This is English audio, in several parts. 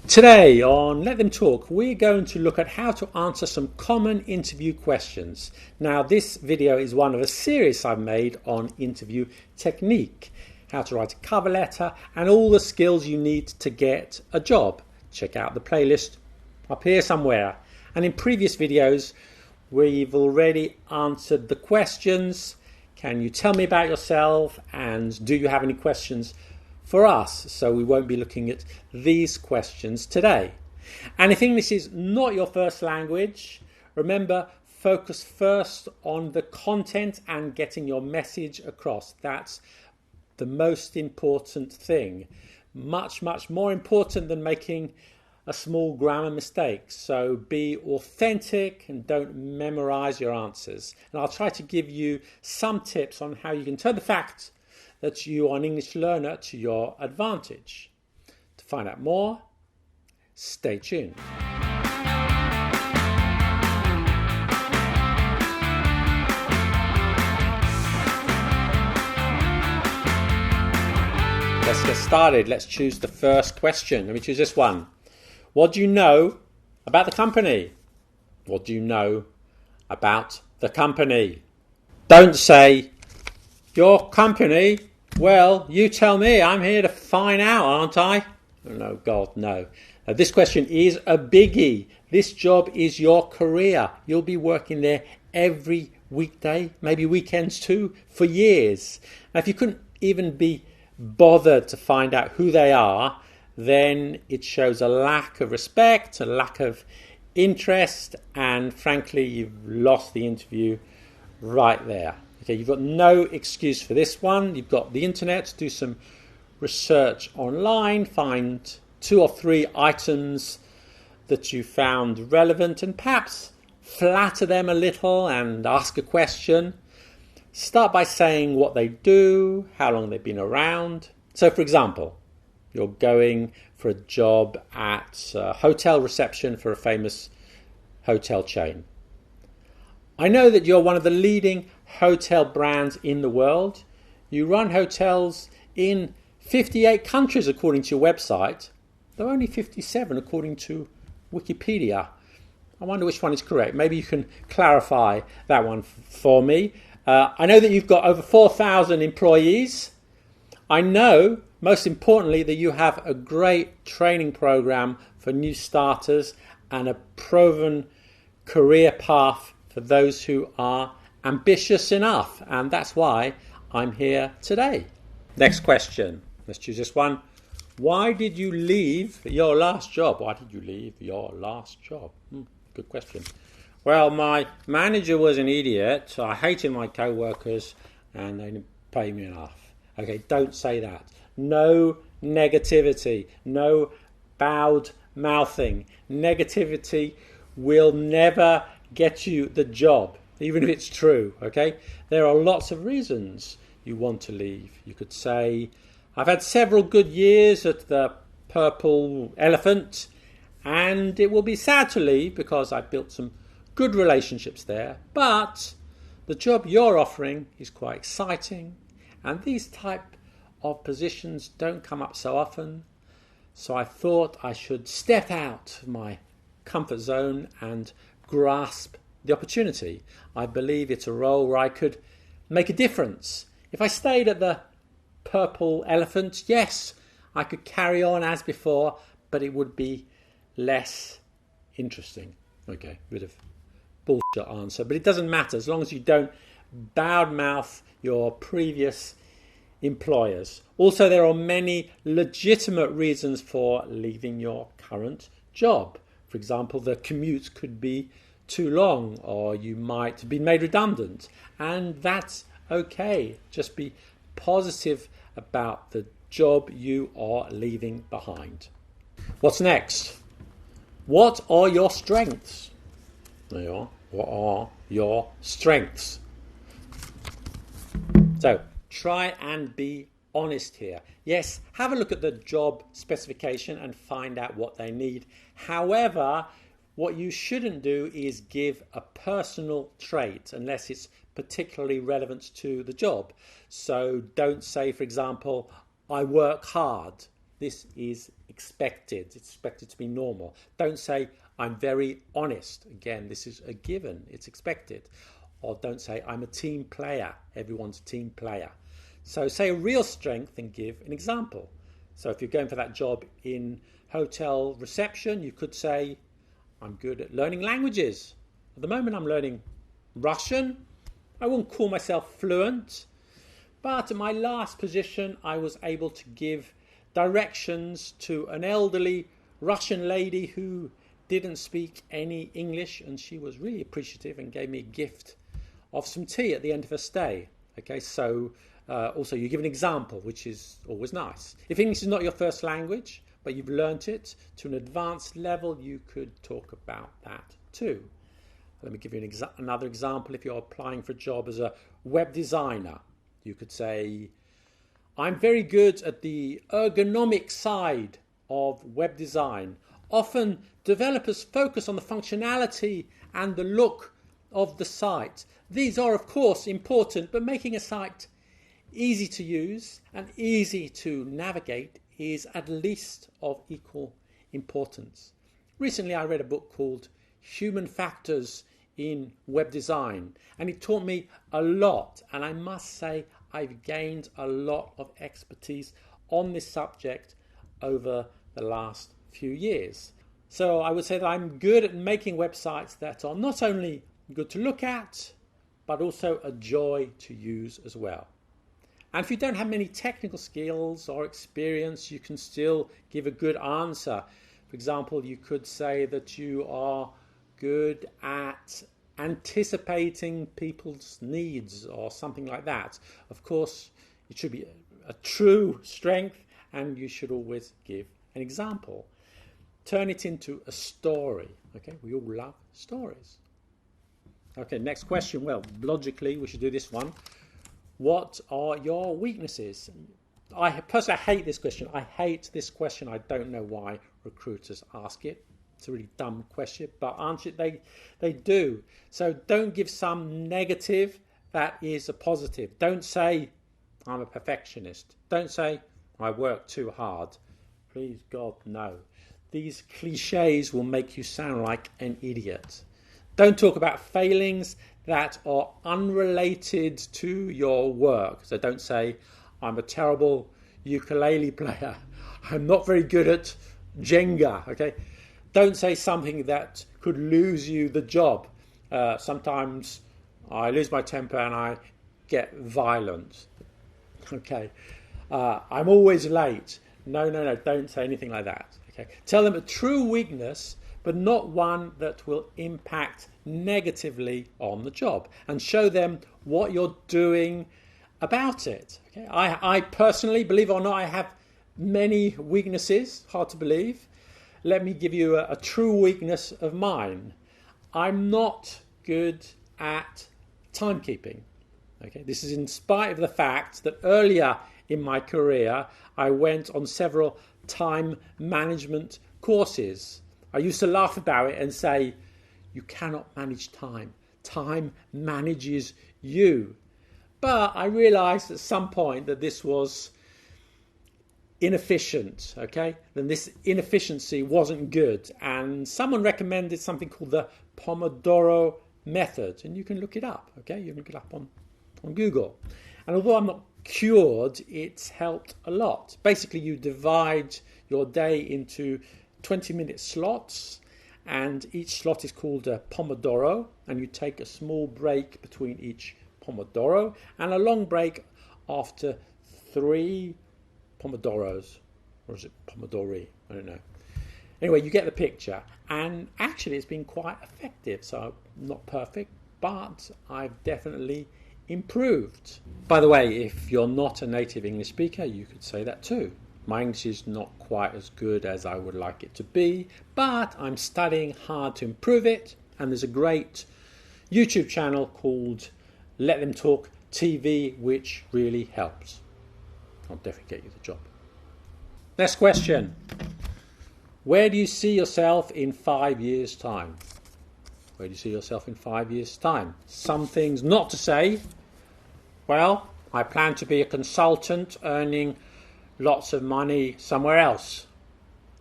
Today on Let Them Talk, we're going to look at how to answer some common interview questions. Now, this video is one of a series I've made on interview technique, how to write a cover letter, and all the skills you need to get a job. Check out the playlist up here somewhere. And in previous videos, we've already answered the questions. Can you tell me about yourself? And do you have any questions for us? So we won't be looking at these questions today. And if English is not your first language, remember, focus first on the content and getting your message across. That's the most important thing. Much more important than making a small grammar mistake. So be authentic and don't memorize your answers. And I'll try to give you some tips on how you can turn the fact that you are an English learner to your advantage. To find out more, stay tuned. Let's get started. Let's choose the first question. Let me choose this one. What do you know about the company? What do you know about the company? Don't say, your company? Well, you tell me. I'm here to find out, aren't I? Oh, no, God, no. Now, this question is a biggie. This job is your career. You'll be working there every weekday, maybe weekends too, for years. Now, if you couldn't even be bothered to find out who they are, then it shows a lack of respect, a lack of interest, and frankly, you've lost the interview right there. Okay, you've got no excuse for this one. You've got the internet to do some research online, find 2 or 3 items that you found relevant and perhaps flatter them a little and ask a question. Start by saying what they do, how long they've been around. So, for example, you're going for a job at a hotel reception for a famous hotel chain. I know that you're one of the leading hotel brands in the world. You run hotels in 58 countries according to your website, though only 57 according to Wikipedia. I wonder which one is correct. Maybe you can clarify that one for me. I know that you've got over 4,000 employees. I know, most importantly, that you have a great training program for new starters and a proven career path for those who are ambitious enough. And that's why I'm here today. Next question. Let's choose this one. Why did you leave your last job? Why did you leave your last job? Good question. Well, my manager was an idiot. I hated my co-workers and they didn't pay me enough. Okay, don't say that. No negativity. No bowed mouthing. Negativity will never get you the job, even if it's true. Okay, there are lots of reasons you want to leave. You could say, I've had several good years at the Purple Elephant and it will be sad to leave because I built some good relationships there, but the job you're offering is quite exciting and these type of positions don't come up so often, so I thought I should step out of my comfort zone and grasp the opportunity. I believe it's a role where I could make a difference. If I stayed at the Purple Elephant, yes, I could carry on as before, but it would be less interesting. Okay, bit of bullshit answer, but it doesn't matter as long as you don't badmouth your previous employers. Also, there are many legitimate reasons for leaving your current job. For example, the commute could be too long or you might have been made redundant, and that's okay. Just be positive about the job you are leaving behind. What's next? What are your strengths? There you are. What are your strengths? So try and be honest here. Yes, have a look at the job specification and find out what they need. However, what you shouldn't do is give a personal trait unless it's particularly relevant to the job. So don't say, for example, I work hard. This is expected. It's expected to be normal. Don't say, I'm very honest. Again, this is a given. It's expected. Or don't say, I'm a team player. Everyone's a team player. So say a real strength and give an example. So if you're going for that job in hotel reception, you could say, I'm good at learning languages. At the moment, I'm learning Russian. I won't call myself fluent. But in my last position, I was able to give directions to an elderly Russian lady who didn't speak any English, and she was really appreciative and gave me a gift of some tea at the end of her stay. Okay, so also you give an example, which is always nice. If English is not your first language, but you've learnt it to an advanced level, you could talk about that too. Let me give you another example. If you're applying for a job as a web designer, you could say, I'm very good at the ergonomic side of web design. Often developers focus on the functionality and the look of the site. These are, of course, important, but making a site easy to use and easy to navigate is at least of equal importance. Recently, I read a book called Human Factors in Web Design, and it taught me a lot, and I must say I've gained a lot of expertise on this subject over the last few years. So I would say that I'm good at making websites that are not only good to look at, but also a joy to use as well. And if you don't have many technical skills or experience, you can still give a good answer. For example, you could say that you are good at anticipating people's needs or something like that. Of course, it should be a true strength, and you should always give an example. Turn it into a story. Okay, we all love stories. Okay, next question. Well, logically, we should do this one. What are your weaknesses? I personally hate this question. I hate this question. I don't know why recruiters ask it. It's a really dumb question, but answer it, they do. So don't give some negative that is a positive. Don't say, I'm a perfectionist. Don't say, I work too hard. Please, God, no. These cliches will make you sound like an idiot. Don't talk about failings that are unrelated to your work. So don't say, I'm a terrible ukulele player. I'm not very good at Jenga. Okay. Don't say something that could lose you the job. Sometimes I lose my temper and I get violent. Okay. I'm always late. No, don't say anything like that. Okay. Tell them a true weakness, but not one that will impact negatively on the job, and show them what you're doing about it. Okay. I personally, believe it or not, I have many weaknesses, hard to believe. Let me give you a true weakness of mine. I'm not good at timekeeping. Okay. This is in spite of the fact that earlier in my career, I went on several time management courses. I used to laugh about it and say, you cannot manage time. Time manages you. But I realized at some point that this was inefficient, okay? Then this inefficiency wasn't good. And someone recommended something called the Pomodoro method. And you can look it up, okay? You can look it up on Google. And although I'm not cured, it's helped a lot. Basically, you divide your day into 20-minute slots, and each slot is called a Pomodoro, and you take a small break between each Pomodoro and a long break after 3 Pomodoros, or is it Pomodori? I don't know. Anyway, you get the picture, and actually it's been quite effective. So not perfect, but I've definitely improved. By the way, if you're not a native English speaker, you could say that too. My English is not quite as good as I would like it to be, but I'm studying hard to improve it, and there's a great YouTube channel called Let Them Talk TV, which really helps. I'll definitely get you the job. Next question. Where do you see yourself in 5 years' time? Where do you see yourself in 5 years' time? Some things not to say. Well, I plan to be a consultant earning lots of money somewhere else.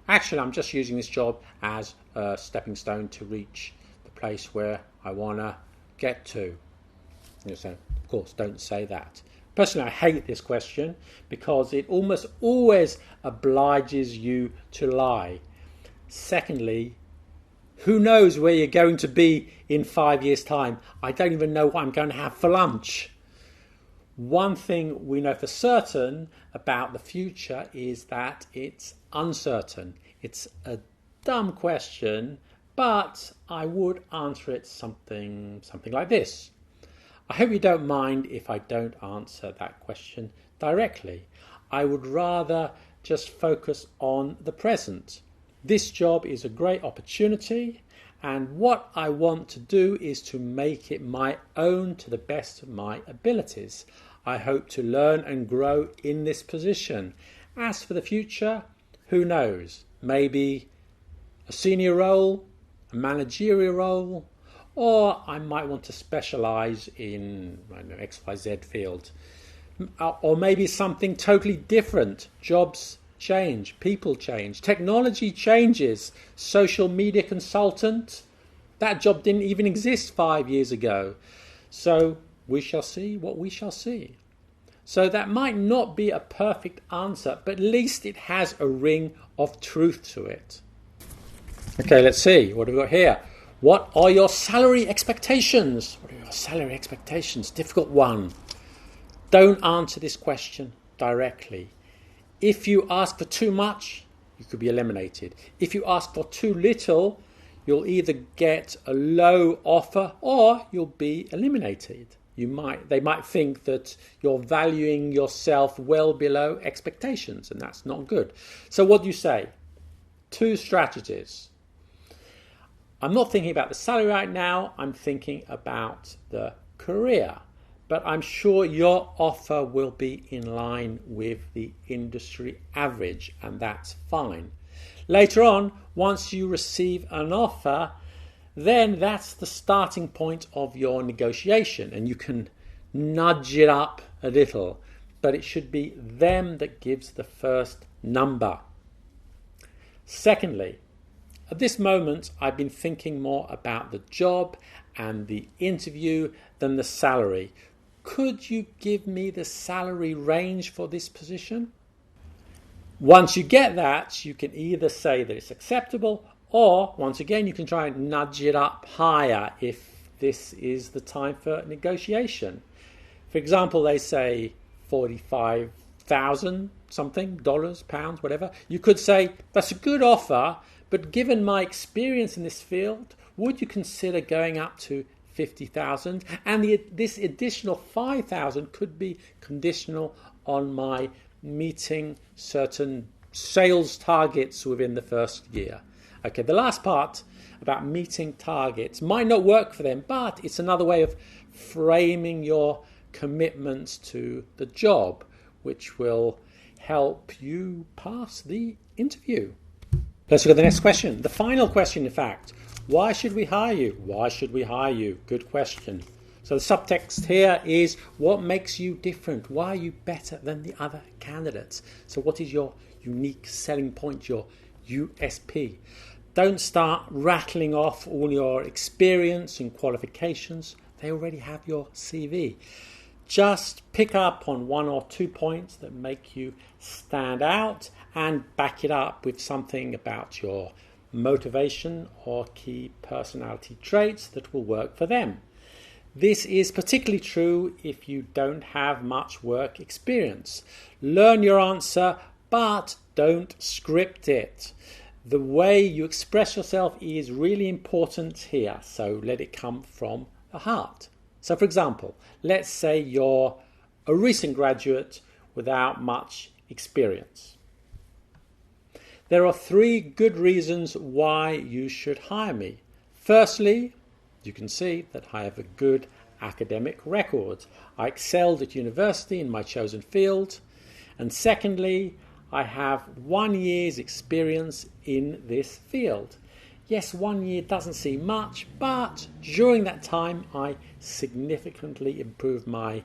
Actually, I'm just using this job as a stepping stone to reach the place where I want to get to. So, of course, don't say that. Personally, I hate this question because it almost always obliges you to lie. Secondly, who knows where you're going to be in 5 years' time? I don't even know what I'm going to have for lunch. One thing we know for certain about the future is that it's uncertain. It's a dumb question, but I would answer it something like this. I hope you don't mind if I don't answer that question directly. I would rather just focus on the present. This job is a great opportunity, and what I want to do is to make it my own to the best of my abilities. I hope to learn and grow in this position. As for the future, who knows? Maybe a senior role, a managerial role, or I might want to specialise in, XYZ field. Or maybe something totally different. Jobs change, people change, technology changes. Social media consultant, that job didn't even exist 5 years ago. So we shall see what we shall see. So that might not be a perfect answer, but at least it has a ring of truth to it. Okay, let's see. What have we got here? What are your salary expectations? What are your salary expectations? Difficult one. Don't answer this question directly. If you ask for too much, you could be eliminated. If you ask for too little, you'll either get a low offer or you'll be eliminated. They might think that you're valuing yourself well below expectations, and that's not good. So what do you say? 2 strategies. I'm not thinking about the salary right now, I'm thinking about the career. But I'm sure your offer will be in line with the industry average, and that's fine. Later on, once you receive an offer, then that's the starting point of your negotiation, and you can nudge it up a little, but it should be them that gives the first number. Secondly, at this moment, I've been thinking more about the job and the interview than the salary. Could you give me the salary range for this position? Once you get that, you can either say that it's acceptable, or once again, you can try and nudge it up higher if this is the time for negotiation. For example, they say 45,000 something, dollars, pounds, whatever. You could say, that's a good offer, but given my experience in this field, would you consider going up to 50,000? And this additional 5,000 could be conditional on my meeting certain sales targets within the first year. Okay, the last part about meeting targets might not work for them, but it's another way of framing your commitments to the job, which will help you pass the interview. Let's look at the next question. The final question, in fact. Why should we hire you? Why should we hire you? Good question. So the subtext here is, what makes you different? Why are you better than the other candidates? So what is your unique selling point, your USP? Don't start rattling off all your experience and qualifications. They already have your CV. Just pick up on 1 or 2 points that make you stand out and back it up with something about your motivation or key personality traits that will work for them. This is particularly true if you don't have much work experience. Learn your answer, but don't script it. The way you express yourself is really important here, so let it come from the heart. So for example, let's say you're a recent graduate without much experience. There are 3 good reasons why you should hire me. Firstly, you can see that I have a good academic record. I excelled at university in my chosen field. And secondly, I have 1 year's experience in this field. Yes, 1 year doesn't seem much, but during that time I significantly improved my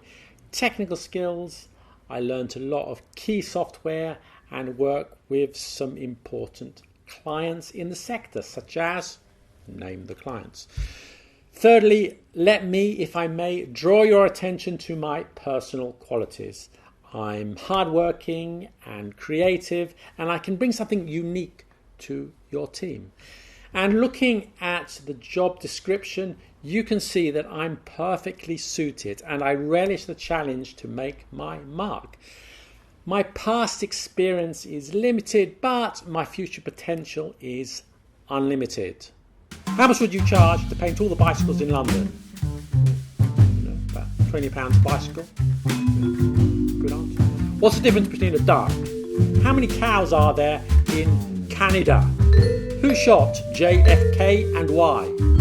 technical skills. I learned a lot of key software and work with some important clients in the sector, such as, name the clients. Thirdly, let me, if I may, draw your attention to my personal qualities. I'm hardworking and creative, and I can bring something unique to your team. And looking at the job description, you can see that I'm perfectly suited, and I relish the challenge to make my mark. My past experience is limited, but my future potential is unlimited. How much would you charge to paint all the bicycles in London? About £20 a bicycle. Good answer. What's the difference between a duck? How many cows are there in Canada? Who shot JFK and why?